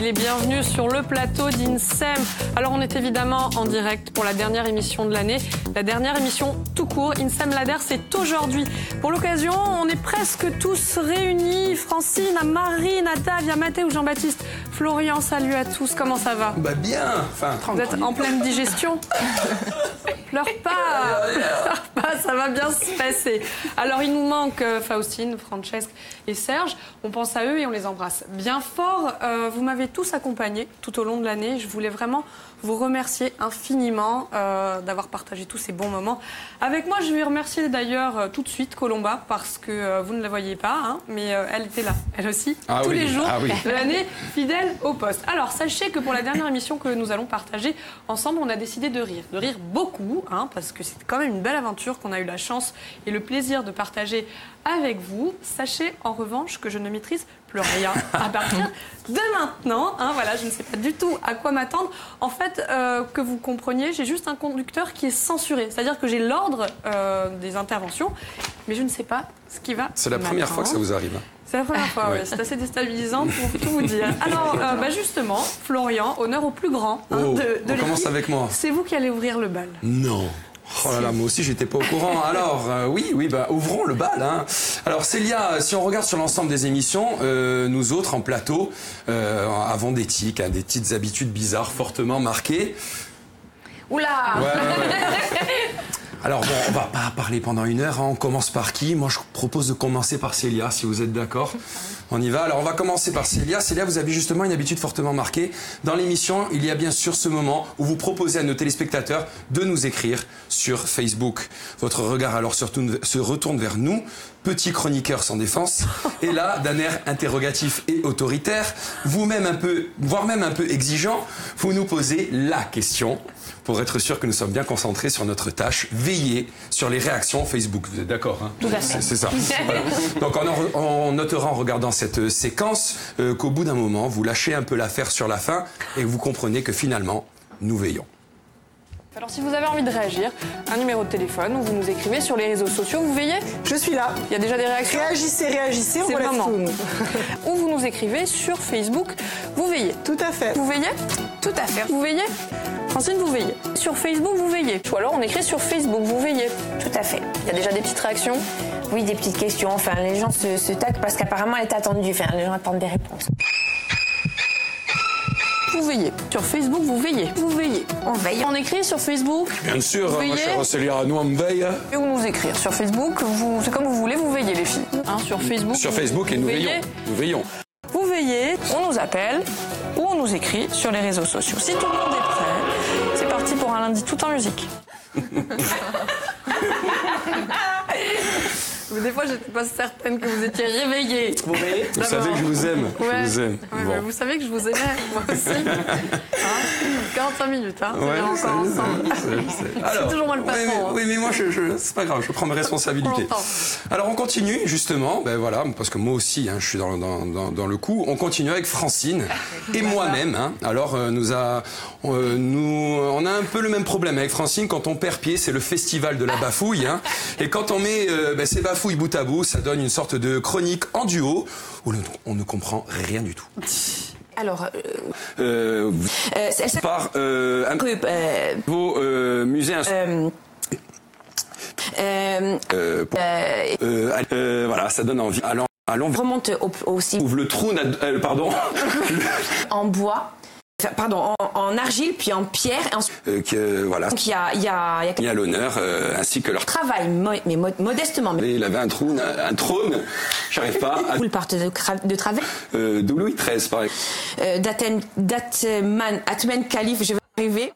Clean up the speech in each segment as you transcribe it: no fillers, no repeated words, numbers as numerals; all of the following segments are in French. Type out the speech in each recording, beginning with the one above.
les bienvenus sur le plateau d'INSEM. Alors on est évidemment en direct pour la dernière émission de l'année, la dernière émission tout court. INSEM Lader, c'est aujourd'hui. Pour l'occasion, on est presque tous réunis. Francine, à Marine, à Dave, à Mathéo, Jean-Baptiste, Florian, salut à tous, comment ça va? Bah bien, enfin vous êtes en pleine digestion? Pleure pas, ça va bien se passer. Alors il nous manque Faustine, Francesque et Serge. On pense à eux et on les embrasse bien fort. Vous m'avez tous accompagnés tout au long de l'année. Je voulais vraiment vous remercier infiniment d'avoir partagé tous ces bons moments avec moi. Je vais remercier d'ailleurs tout de suite Colomba parce que vous ne la voyez pas, hein, mais elle était là, elle aussi, tous les jours de l'année, fidèle au poste. Alors sachez que pour la dernière émission que nous allons partager ensemble, on a décidé de rire beaucoup, hein, parce que c'est quand même une belle aventure qu'on a eu la chance et le plaisir de partager avec vous. Sachez en revanche que je ne maîtrise plus rien à partir de maintenant. Hein, voilà, je ne sais pas du tout à quoi m'attendre. En fait, que vous compreniez, j'ai juste un conducteur qui est censuré. C'est-à-dire que j'ai l'ordre des interventions, mais je ne sais pas ce qui va. C'est la première fois que ça vous arrive. C'est la première fois, oui. C'est assez déstabilisant pour tout vous dire. Alors, justement, Florian, honneur au plus grand de l'équipe. On commence avec moi. C'est vous qui allez ouvrir le bal. Non. Oh là là, moi aussi j'étais pas au courant. Alors ouvrons le bal. Hein. Alors Célia, si on regarde sur l'ensemble des émissions, nous autres en plateau avons des tics, hein, des petites habitudes bizarres fortement marquées. Oula. Alors bon, on va pas parler pendant 1 heure, hein. On commence par qui? Moi je propose de commencer par Célia, si vous êtes d'accord. On y va. Alors on va commencer par Célia. Célia, vous avez justement une habitude fortement marquée. Dans l'émission, il y a bien sûr ce moment où vous proposez à nos téléspectateurs de nous écrire sur Facebook. Votre regard alors se retourne vers nous, petits chroniqueurs sans défense, et là, d'un air interrogatif et autoritaire, vous-même voire même un peu exigeant, vous nous posez la question. Pour être sûr que nous sommes bien concentrés sur notre tâche, veiller sur les réactions Facebook. Vous êtes d'accord, hein? Tout à fait. C'est ça. Voilà. Donc on notera en regardant cette séquence qu'au bout d'un moment, vous lâchez un peu l'affaire sur la fin et vous comprenez que finalement, nous veillons. Alors si vous avez envie de réagir, un numéro de téléphone, ou vous nous écrivez sur les réseaux sociaux, vous veillez? Je suis là. Il y a déjà des réactions? Réagissez, on relève tout. Ou vous nous écrivez sur Facebook, vous veillez. Tout à fait. Vous veillez? Tout à fait. Vous veillez? Francine, vous veillez. Sur Facebook, vous veillez. Ou alors on écrit sur Facebook, vous veillez. Tout à fait. Il y a déjà des petites réactions? Oui, des petites questions. Enfin, les gens se taquent parce qu'apparemment elle est attendue. Enfin, les gens attendent des réponses. Vous veillez. Sur Facebook, vous veillez. Vous veillez. On veille. On écrit sur Facebook. Bien sûr, vous ma chère Célia, nous on veille. Et vous nous écrire. Sur Facebook, c'est comme vous voulez, vous veillez les filles. Hein, sur Facebook. Sur Facebook et nous veillons. Nous veillons. Vous veillez, on nous appelle ou on nous écrit sur les réseaux sociaux. Si tout le monde est prêt, c'est parti pour un lundi tout en musique. Des fois, j'étais pas certaine que vous étiez réveillés. Vous savez que je vous aime. Ouais. Je vous aime. Ouais, bon. Vous savez que je vous aimais, moi aussi. Hein, 45 minutes, hein, Ouais, on est encore ensemble. C'est toujours moi le patron. Oui, mais moi, c'est pas grave, je prends mes responsabilités. Alors, on continue, justement, voilà, parce que moi aussi, hein, je suis dans le coup. On continue avec Francine et moi-même. Hein. Alors, on a un peu le même problème avec Francine. Quand on perd pied, c'est le festival de la bafouille. Hein. Et quand on met ces bafouilles bout à bout, ça donne une sorte de chronique en duo où on ne comprend rien du tout. Alors, par un nouveau musée. Voilà, ça donne envie. Allons. Remonte aussi. Ouvre le trou, pardon. En bois. Pardon, en argile, puis en pierre. Voilà. Donc il y a l'honneur, ainsi que leur travail, mais modestement. Il avait un trône, j'arrive pas. Vous le partez de travers. De Louis XIII, par exemple. Atman Khalif, je vais arriver.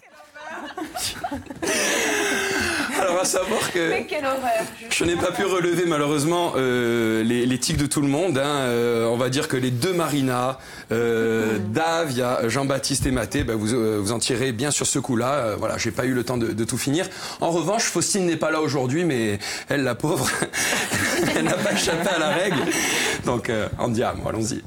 Alors à savoir que mais quelle horreur. Je n'ai pas pu relever malheureusement les tics de tout le monde. Hein. On va dire que les deux Marina, Dave, il y a Jean-Baptiste et Mathé, vous en tirez bien sur ce coup-là. Voilà, j'ai pas eu le temps de tout finir. En revanche, Faustine n'est pas là aujourd'hui, mais elle, la pauvre, elle n'a pas échappé à la règle. Donc, andiamo, allons-y.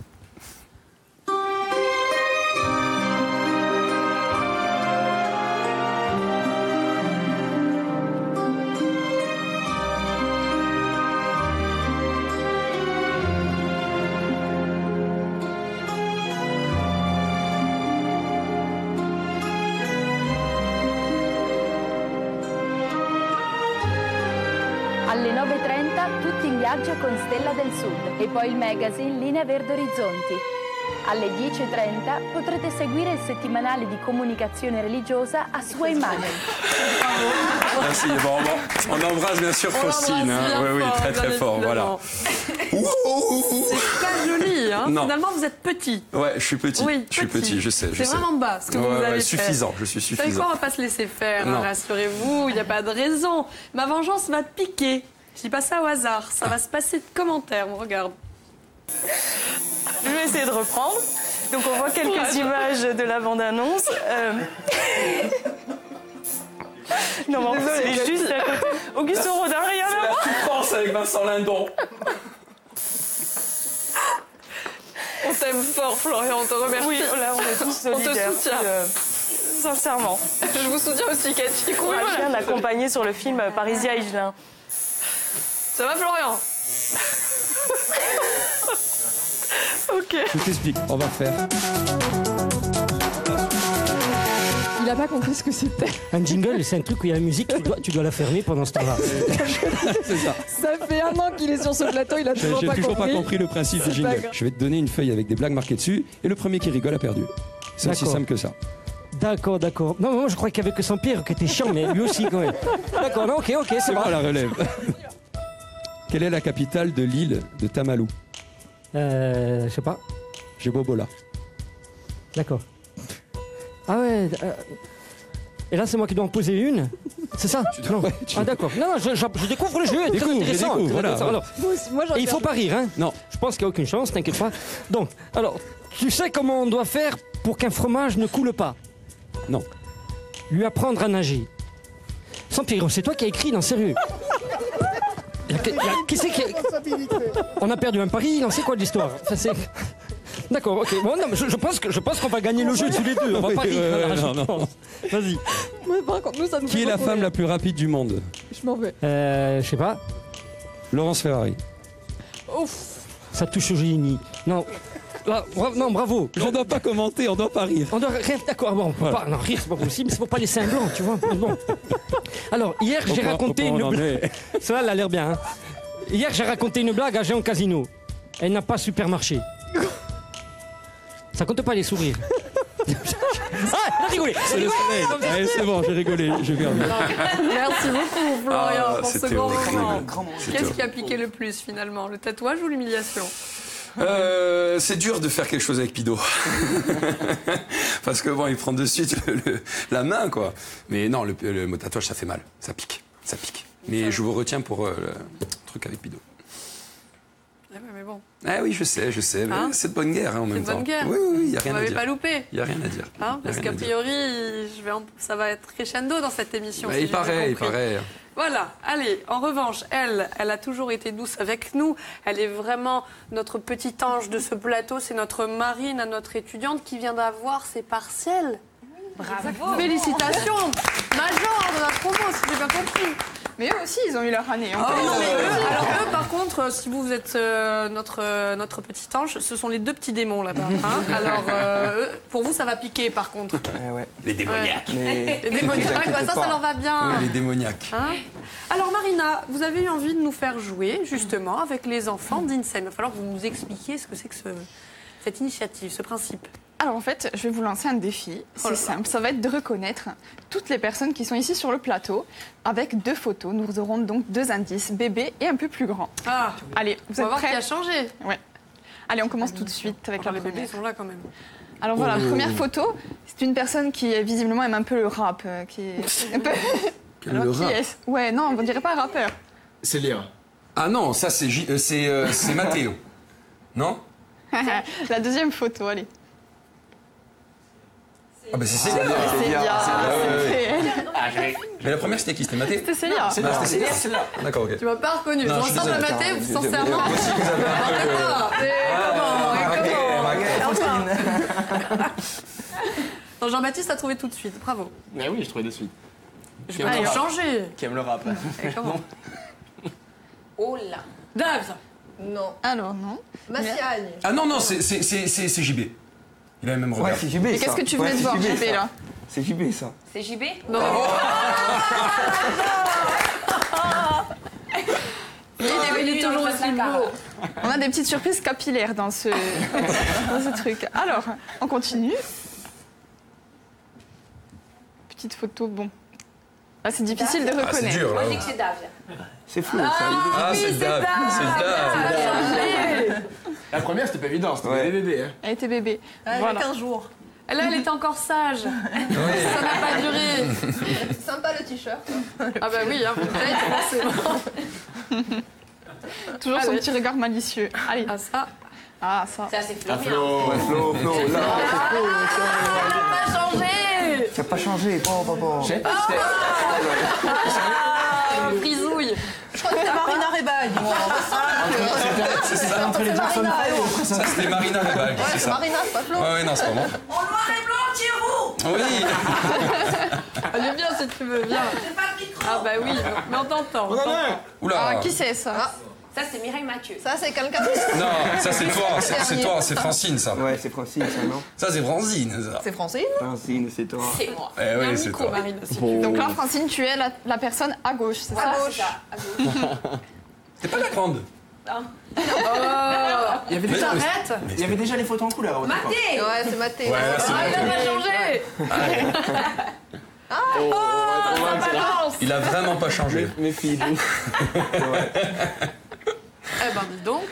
Viaggio con Stella del Sud e poi il magazine Linea Verde Orizzonti. Alle 10:30 potrete seguire il settimanale di comunicazione religiosa A Sua Immagine. Merci. Bon, on embrasse bien sûr Faustine. Hein. Oui, très très fort. Voilà. C'est pas joli, hein. Finalement, vous êtes petit. Ouais, je suis petit. Oui, je suis petit, je sais. C'est vraiment bas ce que vous avez fait. Suffisant, je suis suffisant. Vous savez quoi, on va pas se laisser faire, hein, rassurez-vous, il n'y a pas de raison. Ma vengeance va piquer. Je dis pas ça au hasard, ça va se passer de commentaires, on regarde. Je vais essayer de reprendre. Donc on voit quelques images de la bande-annonce. Non, mais elle est juste à côté. Augusto Rodin, rien à voir. Tu penses avec Vincent Lindon. On t'aime fort, Florian, on te remercie. Oui, là on est tous solidaires. On te soutient. Sincèrement. Je vous soutiens aussi, Cathy. Courage. Je viens d'accompagner sur le film Parisia Higelin. Ça va, Florian? Ok. Je t'explique, on va faire. Il n'a pas compris ce que c'était. Un jingle, c'est un truc où il y a la musique, tu dois la fermer pendant ce temps-là. C'est ça. Ça fait 1 an qu'il est sur ce plateau, il a toujours pas compris. J'ai toujours pas compris le principe du jingle. Je vais te donner une feuille avec des blagues marquées dessus et le premier qui rigole a perdu. C'est aussi simple que ça. D'accord. Non, moi je croyais qu'il n'y avait que Saint-Pierre qui était chiant, mais lui aussi quand même. D'accord, non, ok, c'est bon. Moi la relève. Quelle est la capitale de l'île de Tamalou? Je sais pas. Jébobola. D'accord. Ah ouais. Et là, c'est moi qui dois en poser une. C'est ça? Ah d'accord. Non, je découvre le jeu. C'est très intéressant. Voilà. Alors, et il faut pas rire, hein? Non. Je pense qu'il n'y a aucune chance, t'inquiète pas. Donc, alors, tu sais comment on doit faire pour qu'un fromage ne coule pas? Non. Lui apprendre à nager. Saint-Pierre, c'est toi qui as écrit, non, sérieux. Qui c'est qui... On a perdu un pari, non, c'est quoi l'histoire? Enfin, d'accord, ok. Bon, non, mais je pense qu'on va gagner le jeu tous les deux. On va pas rire. Non. Vas-y. Mais par contre, nous, ça nous Qui est la femme la plus rapide du monde? Je m'en vais. Je sais pas. Laurence Ferrari. Ouf. Ça touche au génie. Non. Là, non, bravo. On doit pas commenter, on doit pas rire. On doit rire, d'accord. Bon, voilà. Non, rire, c'est pas possible. C'est pour pas laisser un blanc, tu vois. Bon. Alors, hier, j'ai raconté une blague. Ça, elle a l'air bien. Hein. Hier, j'ai raconté une blague à Géant Casino. Elle n'a pas super marché. Ça compte pas les sourires. Ah, rigolé. C'est bon, j'ai rigolé, j'ai perdu. Merci beaucoup, Florian, pour ce grand moment. Qu'est-ce qui a piqué le plus, finalement? Le tatouage ou l'humiliation? C'est dur de faire quelque chose avec Pido. Parce que bon, il prend de suite la main, quoi. Mais non, le mot tatouage, ça fait mal. Ça pique. Mais je vous retiens pour le truc avec Pido. Mais bon. Ah oui, je sais. Mais c'est de bonne guerre, hein, en même temps. C'est de bonne guerre. Oui, il n'y a rien à dire. Vous m'avez pas loupé. Il n'y a rien à dire. Parce qu'a priori, ça va être crescendo dans cette émission. Bah, il paraît. Voilà, allez, en revanche, elle a toujours été douce avec nous. Elle est vraiment notre petit ange de ce plateau. C'est notre Marine, notre étudiante qui vient d'avoir ses partiels. Bravo. Félicitations. Major de la promo, si j'ai bien compris. Mais eux aussi, ils ont eu leur année. Alors eux, par contre, si vous êtes notre petit ange, ce sont les 2 petits démons là-bas. Hein. Alors, pour vous, ça va piquer, par contre. Ouais. Les démoniaques. Les démoniaques, ça leur va bien. Les démoniaques. Hein. Alors, Marina, vous avez eu envie de nous faire jouer, justement, avec les enfants d'INSEM. Il va falloir que vous nous expliquiez ce que c'est que cette initiative, ce principe. Alors en fait, je vais vous lancer un défi. C'est simple, ça va être de reconnaître toutes les personnes qui sont ici sur le plateau avec 2 photos. Nous aurons donc 2 indices, bébé et un peu plus grand. Ah, allez, vous êtes prêts? On va voir qui a changé. Ouais. Allez, on commence tout de suite avec la les première. bébés sont là quand même. Alors voilà, la première photo, c'est une personne qui visiblement aime un peu le rap, qui est un peu... Alors, le rap. Ouais, non, on dirait pas rappeur. C'est Léa. Ah non, ça c'est Mathéo. Non? La deuxième photo, allez. Ah bah c'est Célia. Mais la première c'était qui? C'était Mathé? C'était Célia. C'était Célia. D'accord, ok. Tu m'as pas reconnu. Je ressemble à Mathé, sincèrement. Comment? Jean-Baptiste a trouvé tout de suite, bravo. Mais oui, je trouvais de suite. Je peux pas changer. Qui aime le rap. Et comment? Oh là. Dave. Non. Alors non. Massiagne. Ah non, c'est JB. Il a le même regard. Ouais, c'est JB. Mais qu'est-ce que tu venais de voir, JB, là? C'est JB, ça. C'est JB? Non. Il est toujours aussi beau. On a des petites surprises capillaires dans ce truc. Alors, on continue. Petite photo, bon. Là, c'est difficile de reconnaître. C'est dur, là. Moi, je dis que c'est Dave. C'est flou, ça. Ah, c'est Dave. C'est Dave. La première, c'était pas évident, c'était des bébés. Hein. Elle était bébé. Elle Voilà. a 15 jours. Là, elle était encore sage. Ça n'a pas duré. Sympa le t-shirt. Ah bah oui, hein, peut-être, forcément. Toujours son Allez. petit regard malicieux. Allez. Ah ça. Ah, ça. Ça, c'est Ah, Florian. Flo, là. Ça n'a pas changé. Ça n'a pas changé. Bon. Je sais pas, Frisouille. Je crois que c'était Marina Rebal, dis-moi. c'était entre les Jackson 5. Ça, c'était Marina Rebal. Ouais, c'est c'est ça. Marina, c'est pas Flo. Ouais, non, c'est pas moi. En noir et blanc, Thierry. Oui. Elle est bien si tu veux bien. Ah bah oui, mais on t'entend. on t'entend. Oula. Ah, qui c'est ça? Ça, c'est Mireille Mathieu. Ça, c'est quelqu'un Non, ça c'est toi, c'est toi, c'est Francine ça. Ouais, c'est Francine, ça, non? Ça c'est Francine ça. C'est Francine. Francine, c'est toi. C'est moi. Eh oui, Un c'est micro, toi. Marine, si tu veux. Donc là, Francine, tu es la personne à gauche, c'est ça? À gauche. T'es pas la grande. Il y avait déjà, Arrête. il y avait déjà les photos en couleur. Mathé. Ouais, c'est Mathé. Ouais, là, c'est Ah, il a Mathé. pas changé. Il a vraiment pas changé. Méfie-vous. Eh ben dis donc.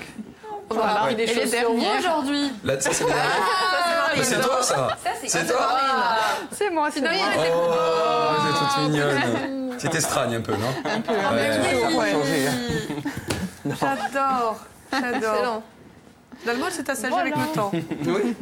On Voilà. a pris des Et les choses sur vous dernières. aujourd'hui. Là, ça c'est Marine. Mais c'est toi ça. C'est toi. C'est moi, c'est moi. Oh, vous êtes toute mignonne. Tu t'estragnes un peu, non? Un peu. Ouais. J'adore. J'adore. Excellent. Dalmol, c'est assagé avec le temps. Oui.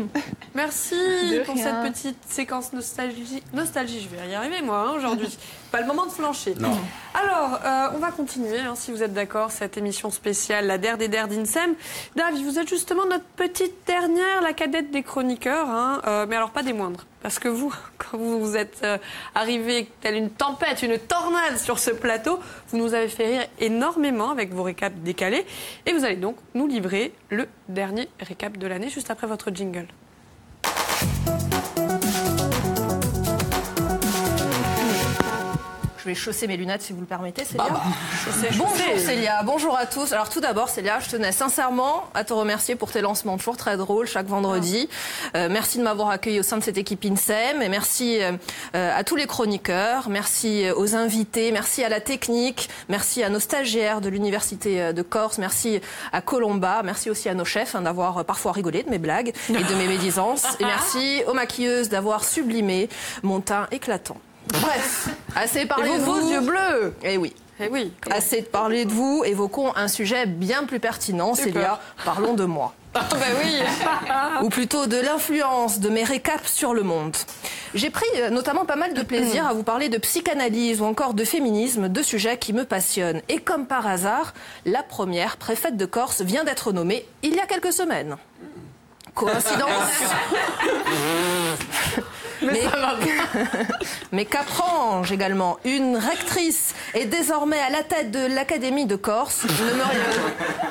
Merci De pour rien. cette petite séquence nostalgie. Nostalgie, je vais y arriver moi aujourd'hui. Pas le moment de flancher. Non. Alors, on va continuer, hein, si vous êtes d'accord, cette émission spéciale, la Der des Der d'Insem. Dave, vous êtes justement notre petite dernière, la cadette des chroniqueurs, hein, mais alors pas des moindres. Parce que vous, quand vous êtes arrivé telle une tempête, une tornade sur ce plateau, vous nous avez fait rire énormément avec vos récaps décalés. Et vous allez donc nous livrer le dernier récap de l'année, juste après votre jingle. Je vais chausser mes lunettes si vous le permettez, Célia. Chaussée. Bonjour Célia, bonjour à tous. Alors tout d'abord Célia, je tenais sincèrement à te remercier pour tes lancements toujours très drôles chaque vendredi. Merci de m'avoir accueilli au sein de cette équipe INSEM et merci à tous les chroniqueurs, merci aux invités, merci à la technique, merci à nos stagiaires de l'Université de Corse, merci à Colomba, merci aussi à nos chefs d'avoir parfois rigolé de mes blagues et de mes médisances et merci aux maquilleuses d'avoir sublimé mon teint éclatant. Bref, assez parlé de vos vous. yeux bleus. Eh oui. Eh oui. Assez de parler de vous, évoquons un sujet bien plus pertinent, Célia, parlons de moi. Ah bah oui. Ou plutôt de l'influence de mes récaps sur le monde. J'ai pris notamment pas mal de plaisir à vous parler de psychanalyse ou encore de féminisme, deux sujets qui me passionnent. Et comme par hasard, la première préfète de Corse vient d'être nommée il y a quelques semaines. Coïncidence? Mais qu'apprends-je également? Une rectrice est désormais à la tête de l'Académie de Corse.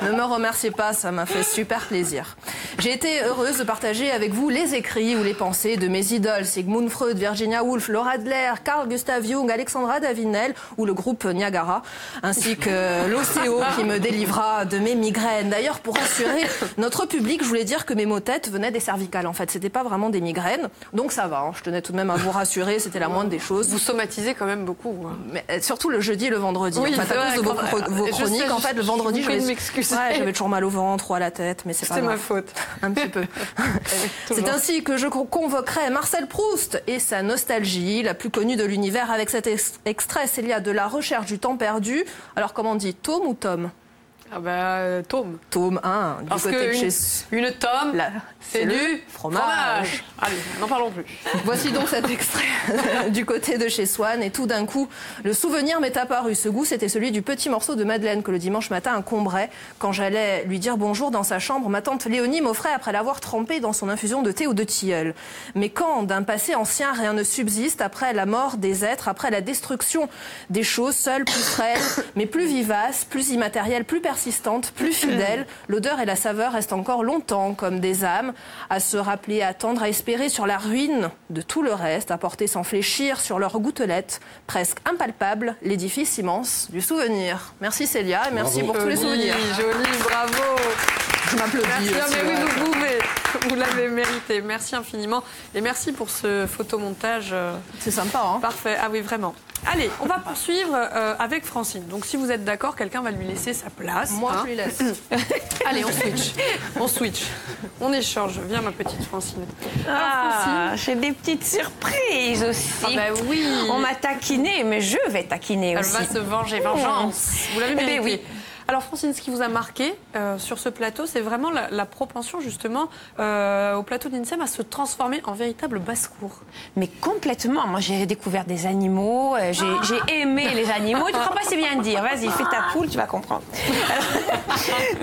Ne me remerciez pas, ça m'a fait super plaisir. J'ai été heureuse de partager avec vous les écrits ou les pensées de mes idoles, Sigmund Freud, Virginia Woolf, Laura Adler, Carl Gustav Jung, Alexandra Davinel ou le groupe Niagara, ainsi que l'Océo qui me délivra de mes migraines. D'ailleurs, pour rassurer notre public, je voulais dire que mes maux de tête venaient des cervicales. En fait, c'était pas vraiment des migraines, donc ça va. Je tenais tout de même à vous rassurer, c'était la moindre des choses. Vous somatisez quand même beaucoup. Hein. Mais surtout le jeudi et le vendredi. Oui, en fait, à cause de vos chroniques, sais, en fait, le vendredi, je m'excuse. j'avais toujours mal au ventre ou à la tête, mais c'est pas grave. C'est ma faute. Un petit peu. C'est ainsi que je convoquerai Marcel Proust et sa nostalgie, la plus connue de l'univers, avec cet extrait, Célia, de La Recherche du temps perdu. Alors, comment on dit, tome ou tome? Ah bah, tome. Tome 1, du Parce côté que de chez... une tome, c'est le du fromage. Allez, n'en parlons plus. Voici donc cet extrait du côté de chez Swann et tout d'un coup, le souvenir m'est apparu. Ce goût, c'était celui du petit morceau de madeleine que le dimanche matin incomberait quand j'allais lui dire bonjour dans sa chambre. Ma tante Léonie m'offrait après l'avoir trempé dans son infusion de thé ou de tilleul. Mais quand d'un passé ancien rien ne subsiste, après la mort des êtres, après la destruction des choses, seules, plus frêles, mais plus vivaces, plus immatérielles, plus personnelles, persistante, plus fidèle. L'odeur et la saveur restent encore longtemps comme des âmes, à se rappeler, à attendre, à espérer sur la ruine de tout le reste, à porter sans fléchir sur leur gouttelette, presque impalpable, l'édifice immense du souvenir. Merci Célia et merci pour tous les souvenirs. Joli, bravo. Je m'applaudis. Merci, mais oui, vous pouvez. Vous l'avez mérité. Merci infiniment. Et merci pour ce photomontage. C'est sympa, hein? Parfait. Ah oui, vraiment. Allez, on va poursuivre avec Francine. Donc, si vous êtes d'accord, quelqu'un va lui laisser sa place. Moi, je lui laisse. Allez, on switch. On switch. On échange. Viens, ma petite Francine. Ah, j'ai des petites surprises aussi. Ah bah oui. On m'a taquiné, mais je vais taquiner aussi. Elle va se venger. Vengeance. Vous l'avez mérité. oui. Alors Francine, ce qui vous a marqué sur ce plateau, c'est vraiment la propension justement au plateau d'INSEM à se transformer en véritable basse-cour. Mais complètement. Moi, j'ai découvert des animaux. J'ai aimé les animaux. Tu ne crois pas si bien dire. Vas-y, fais ta poule, tu vas comprendre.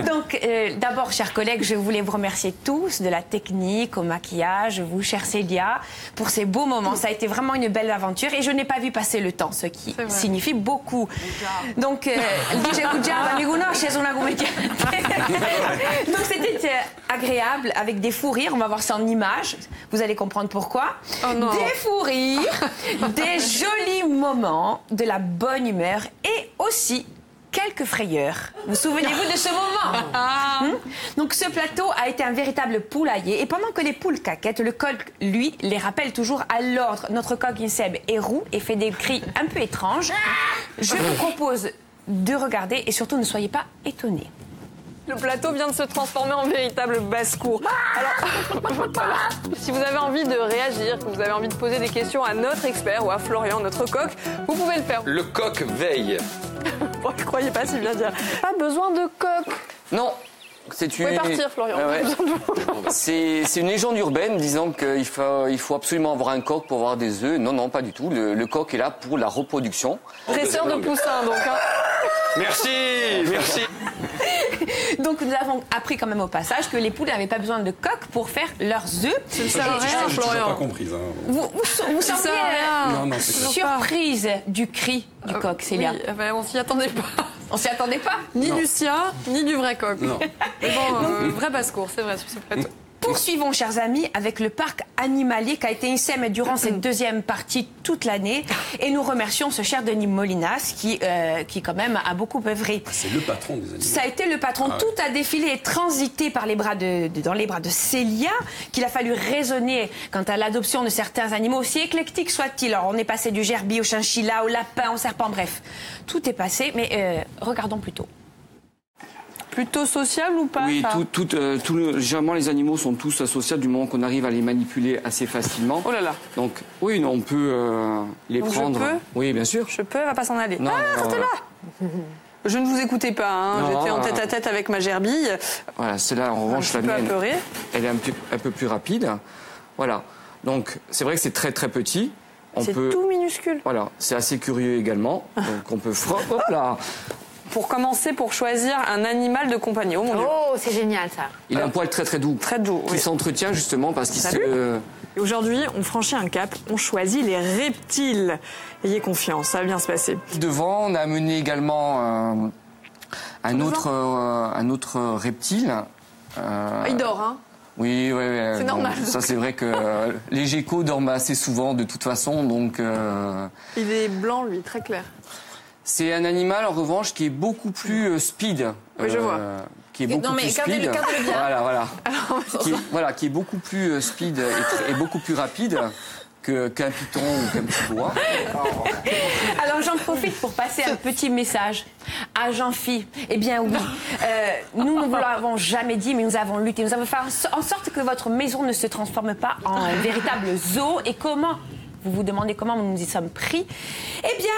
Donc, d'abord, chers collègues, je voulais vous remercier tous de la technique, au maquillage, vous, chère Célia, pour ces beaux moments. Ça a été vraiment une belle aventure et je n'ai pas vu passer le temps, ce qui signifie beaucoup. Donc, donc c'était agréable avec des fous rires, on va voir ça en images, vous allez comprendre pourquoi. Oh non. Des fous rires, des jolis moments, de la bonne humeur et aussi quelques frayeurs. Vous souvenez-vous de ce moment? Donc ce plateau a été un véritable poulailler et pendant que les poules caquettent, le coq, lui, les rappelle toujours à l'ordre. Notre coq INSEM est roux et fait des cris un peu étranges. Je vous propose de regarder et surtout ne soyez pas étonnés. Le plateau vient de se transformer en véritable basse-cour. Alors, voilà. Si vous avez envie de réagir, que vous avez envie de poser des questions à notre expert ou à Florian, notre coq, vous pouvez le faire. Le coq veille. Bon, je ne croyais pas si bien dire. Pas besoin de coq. Non. Vous pouvez partir, Florian. C'est une légende urbaine disant qu'il faut absolument avoir un coq pour avoir des œufs. Non, pas du tout. Le coq est là pour la reproduction. Dresseur de poussins, donc. Hein. Merci. Donc nous avons appris quand même au passage que les poules n'avaient pas besoin de coq pour faire leurs œufs. Ça ne sert à rien, Florian. Pas comprise. Hein. Vous sentiez surprise du cri du coq, Célia? Oui, on s'y attendait pas. On s'y attendait pas? Ni du sien, ni du vrai coq. Non. Mais bon, vraie basse-cour, c'est vrai, sur ce plateau. Poursuivons, chers amis, avec le parc animalier qui a été INSEM durant cette deuxième partie toute l'année. Et nous remercions ce cher Denis Molinas qui quand même a beaucoup œuvré. C'est le patron des animaux. Ça a été le patron. Tout a défilé et transité par les bras dans les bras de Célia, qu'il a fallu raisonner quant à l'adoption de certains animaux, aussi éclectiques soient-ils. Alors, on est passé du gerbil au chinchilla, au lapin, au serpent, bref. Tout est passé, mais regardons plutôt. Plutôt sociable ou pas? Oui, généralement les animaux sont tous associables du moment qu'on arrive à les manipuler assez facilement. Oh là là. Donc oui, on peut les prendre. Je peux? Oui, bien sûr. Je peux, elle va pas s'en aller. Non, restez là. Je ne vous écoutais pas, hein. J'étais en tête à tête avec ma gerbille. Voilà, celle-là en revanche la mienne. Elle est un peu plus rapide. Voilà. Donc c'est vrai que c'est très très petit. C'est tout minuscule. Voilà, c'est assez curieux également. Donc on peut hop là. Pour commencer, pour choisir un animal de compagnie. Oh mon Dieu. Oh, c'est génial ça. Il a un poil très très doux. Très doux. Qui s'entretient justement parce qu'il se... Et aujourd'hui, on franchit un cap, on choisit les reptiles. Ayez confiance, ça va bien se passer. Devant, on a amené également un autre reptile. Il dort, hein? Oui. C'est normal. Ça, c'est vrai que les geckos dorment assez souvent de toute façon, donc... Il est blanc, lui, très clair. C'est un animal, en revanche, qui est beaucoup plus speed. Oui, je vois. Qui est beaucoup plus speed. Gardez-le bien. Voilà. Qui est beaucoup plus speed et beaucoup plus rapide qu'un python ou qu'un petit boa. Alors j'en profite pour passer un petit message à Jean-Phi. Eh bien oui, nous ne vous l'avons jamais dit, mais nous avons lutté. Nous avons fait en sorte que votre maison ne se transforme pas en véritable zoo. Et comment? Vous vous demandez comment nous y sommes pris? Eh bien,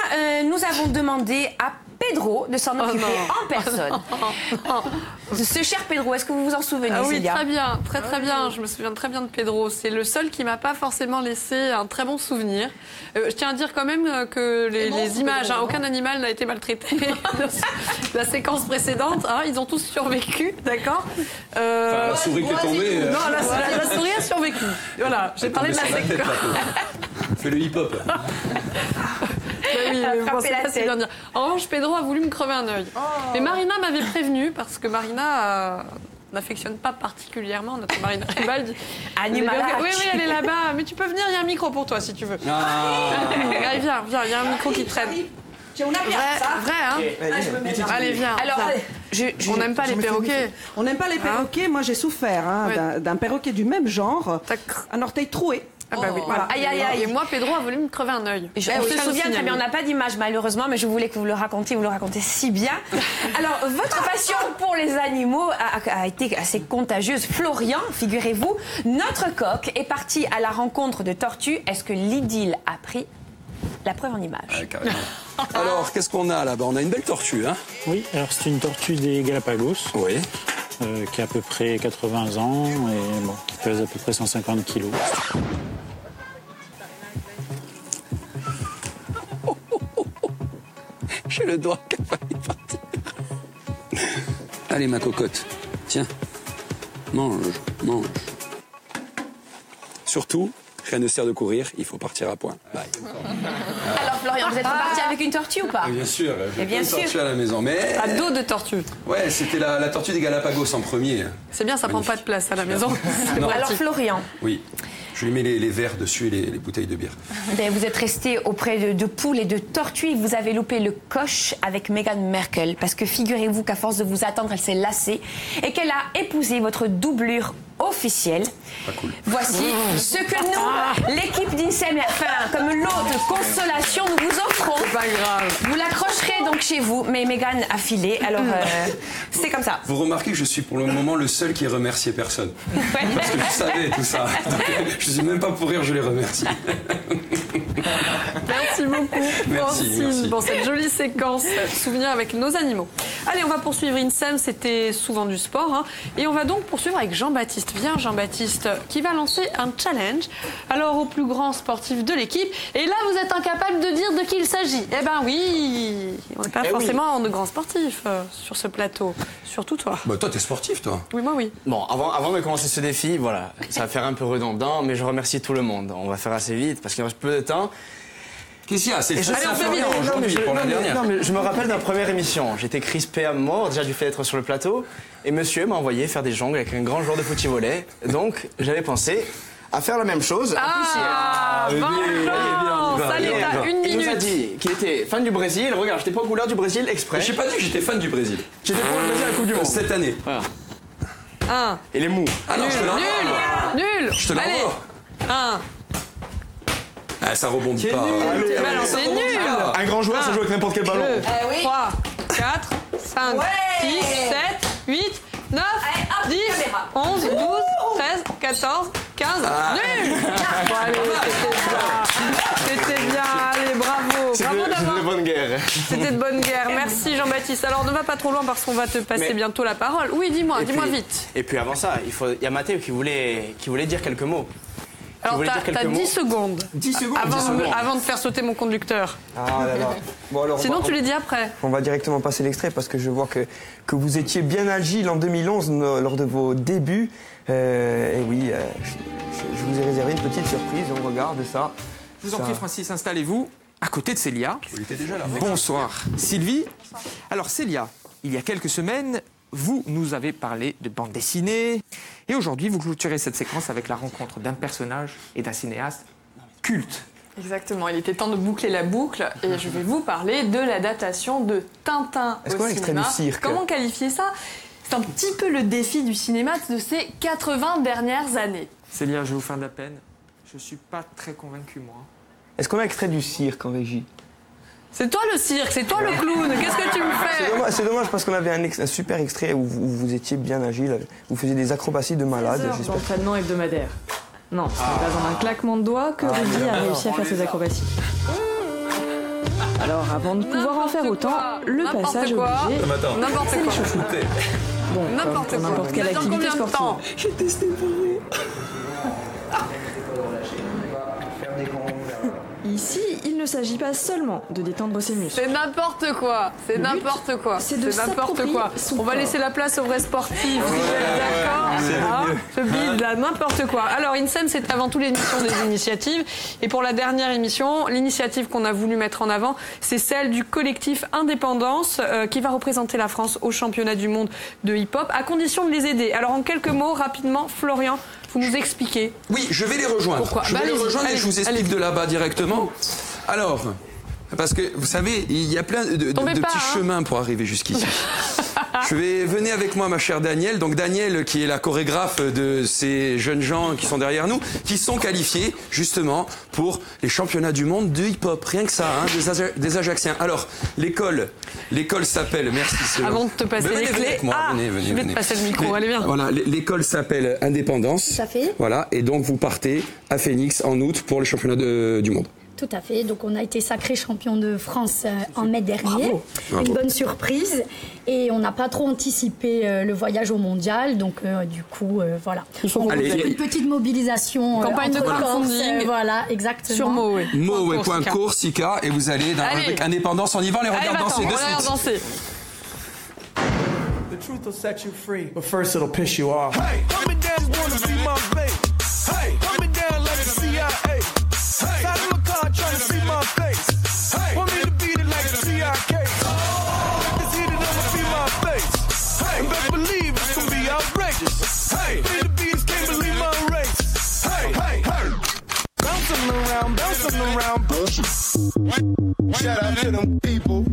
nous avons demandé à Pedro de s'en occuper en personne. Ce cher Pedro, est-ce que vous vous en souvenez, oui, Célia? Très bien, très bien. Je me souviens très bien de Pedro. C'est le seul qui m'a pas forcément laissé un très bon souvenir. Je tiens à dire quand même que les images, aucun animal n'a été maltraité. La séquence précédente, ils ont tous survécu, d'accord. La souris qui est tombée. Non, la souris a survécu. Voilà, j'ai parlé de la séquence. Fais le hip-hop. Oui, frappé la tête. Bien dire. En revanche, Pedro a voulu me crever un œil. Mais Marina m'avait prévenu parce que Marina n'affectionne pas particulièrement notre Marina Ribaldi. Animalac. Oui, elle est là-bas. Mais tu peux venir, il y a un micro pour toi si tu veux. Allez, viens, il y a un micro qui traîne. Vrai, hein? Allez, viens. Alors, on n'aime pas les perroquets. On n'aime pas les perroquets. Moi, j'ai souffert d'un perroquet du même genre, un orteil troué. Ah bah oui, voilà. Aïe, aïe, aïe. Et moi, Pedro a voulu me crever un œil. On se souvient très bien, on n'a pas d'image malheureusement, mais je voulais que vous le racontiez, vous le racontez si bien. Alors, votre passion pour les animaux a été assez contagieuse. Florian, figurez-vous, notre coq est parti à la rencontre de tortues. Est-ce que l'idylle a pris la preuve en image? Carrément. Alors, qu'est-ce qu'on a là-bas? On a une belle tortue, hein? Oui, alors c'est une tortue des Galapagos. Oui. Qui a à peu près 80 ans et bon, qui pèse à peu près 150 kilos. J'ai le doigt qui a failli partir. Allez, ma cocotte, tiens, mange. Surtout, rien ne sert de courir, il faut partir à point. Bye. Alors, Florian, vous êtes reparti avec une tortue ou pas? Bien sûr, j'ai bien une tortue à la maison, mais... À dos de tortue. Ouais, c'était la tortue des Galapagos en premier. C'est bien, ça prend pas de place à la maison. Alors, Florian. Oui. Je lui mets les verres dessus et les bouteilles de bière. Ben, vous êtes resté auprès de poules et de tortues. Vous avez loupé le coche avec Meghan Markle. Parce que figurez-vous qu'à force de vous attendre, elle s'est lassée. Et qu'elle a épousé votre doublure officielle. Pas cool. Voici ce que nous, l'équipe d'INSEM, comme lot de consolation, nous vous offrons. C'est pas grave. Vous l'accrocherez donc chez vous. Mais Meghan a filé. Alors, c'est comme ça. Vous remarquez que je suis pour le moment le seul qui ait remercié personne. Parce que je savais tout ça. Je suis même pas pour rire, je les remercie. Merci beaucoup, Francine, pour cette jolie séquence souvenir avec nos animaux. Allez, on va poursuivre INSEM, c'était souvent du sport. Hein, et on va donc poursuivre avec Jean-Baptiste. Viens, Jean-Baptiste, qui va lancer un challenge. Alors, au plus grand sportif de l'équipe. Et là, vous êtes incapable de dire de qui il s'agit. Eh ben oui, on n'est pas forcément de grands sportifs sur ce plateau. Surtout toi. Bah toi, t'es sportif, toi. Oui, moi, oui. Bon, avant de commencer ce défi, voilà, ça va faire un peu redondant, mais je remercie tout le monde. On va faire assez vite parce qu'il reste peu de temps. Qu'est-ce qu'il y a? C'est Florian aujourd'hui pour la dernière. Non, mais je me rappelle d'une première émission. J'étais crispé à mort déjà du fait d'être sur le plateau, et monsieur m'a envoyé faire des jongles avec un grand joueur de foot-volley. Donc j'avais pensé à faire la même chose. Allez, t'as une minute. Il nous a dit qu'il était fan du Brésil. Regarde, j'étais pas aux couleurs du Brésil exprès. J'ai pas dit que j'étais fan du Brésil. J'étais pour le Brésil à la Coupe du Monde. Cette année. Voilà. Un. Et les mous. Ah non, je te l'envoie. Nul. Je te l'envoie. Un. Ah, ça rebondit pas. C'est nul. Un grand joueur, ça joue avec n'importe quel ballon. 3, 4, 5, 6, 7, 8, 9, 10, 11, 12, 13, 14, 15. Nul. C'était bien. Allez, bravo. Bravo d'avoir. C'était de bonne guerre. C'était de bonne guerre. Merci Jean-Baptiste. Alors ne va pas trop loin parce qu'on va te passer bientôt la parole. Oui, dis-moi vite. Et puis avant ça, il y a Mathéo qui voulait dire quelques mots. Alors t'as 10 secondes. 10 secondes avant de faire sauter mon conducteur. Ah là là. Bon, alors, sinon tu les dis après. On va directement passer l'extrait parce que je vois que vous étiez bien agile en 2011 lors de vos débuts. Et oui, je vous ai réservé une petite surprise. On regarde ça. Je vous en prie Francis, installez-vous à côté de Célia. Il était déjà là. Bonsoir Sylvie. Alors Célia, il y a quelques semaines, vous nous avez parlé de bande dessinée. Et aujourd'hui, vous clôturez cette séquence avec la rencontre d'un personnage et d'un cinéaste culte. Exactement, il était temps de boucler la boucle et je vais vous parler de l'adaptation de Tintin au cinéma. Extrait du cirque. Comment qualifier ça? C'est un petit peu le défi du cinéma de ces 80 dernières années. Célia, je vous fais de la peine. Je suis pas très convaincu, moi. Est-ce qu'on a extrait du cirque en régie? C'est toi le cirque, c'est toi le clown, qu'est-ce que tu me fais? C'est dommage parce qu'on avait un super extrait où vous étiez bien agile, vous faisiez des acrobaties de malade. D'entraînement hebdomadaire. Non, ce n'est pas en un claquement de doigts que Rudy a réussi à faire ses acrobaties. Alors, avant de pouvoir en faire autant, le passage obligé, c'est l'échauffement. Bon, comme pour n'importe quelle activité sportive. J'ai testé pour lui. Ici, il ne ne s'agit pas seulement de détendre ses muscles. C'est n'importe quoi. C'est n'importe quoi. C'est de n'importe quoi. On va laisser la place aux vrais sportifs. Vous êtes d'accord? Ce bide là, n'importe quoi. Alors, INSEM, c'est avant tout l'émission des initiatives. Et pour la dernière émission, l'initiative qu'on a voulu mettre en avant, c'est celle du collectif Indépendance qui va représenter la France au championnat du monde de hip-hop, à condition de les aider. Alors, en quelques mots, rapidement, Florian, vous nous expliquez. Oui, je vais les rejoindre. Pourquoi? Je vais les rejoindre et je vous explique de là-bas directement. Alors, parce que vous savez, il y a plein de petits chemins pour arriver jusqu'ici. Venez avec moi, ma chère Danielle. Donc Danielle, qui est la chorégraphe de ces jeunes gens qui sont derrière nous, qui sont qualifiés justement pour les championnats du monde de hip-hop. Rien que ça, des Ajacciens. Alors, l'école s'appelle. Merci. Avant de te passer les clés. Venez. Je vais te passer le micro. Allez, viens. Voilà, l'école s'appelle Indépendance. Tout à fait. Voilà, et donc vous partez à Phoenix en août pour les championnats du monde. Tout à fait. Donc, on a été sacré champion de France en mai dernier. Bravo. Une bonne surprise. Et on n'a pas trop anticipé le voyage au mondial. Donc, du coup, voilà. Une petite mobilisation. Campagne de crowdfunding. Voilà, exactement. Sur Moe. Moe.cours, Sika, et vous allez avec Indépendance. On y va, on les regarde danser de suite. Danser. The truth will set you free, but first it'll piss you off. Hey, coming down wanna be my babe. Hey, coming down like the CIA. Hey, side of my car trying to see my face. Hey, want me to beat it like the CIK. It's heated, I'ma see my face. Hey, and best believe it's gonna be outrageous. Hey, the beats can't believe my race. Hey, hey, hey. Bouncing around, bouncing around. Shout out to them people.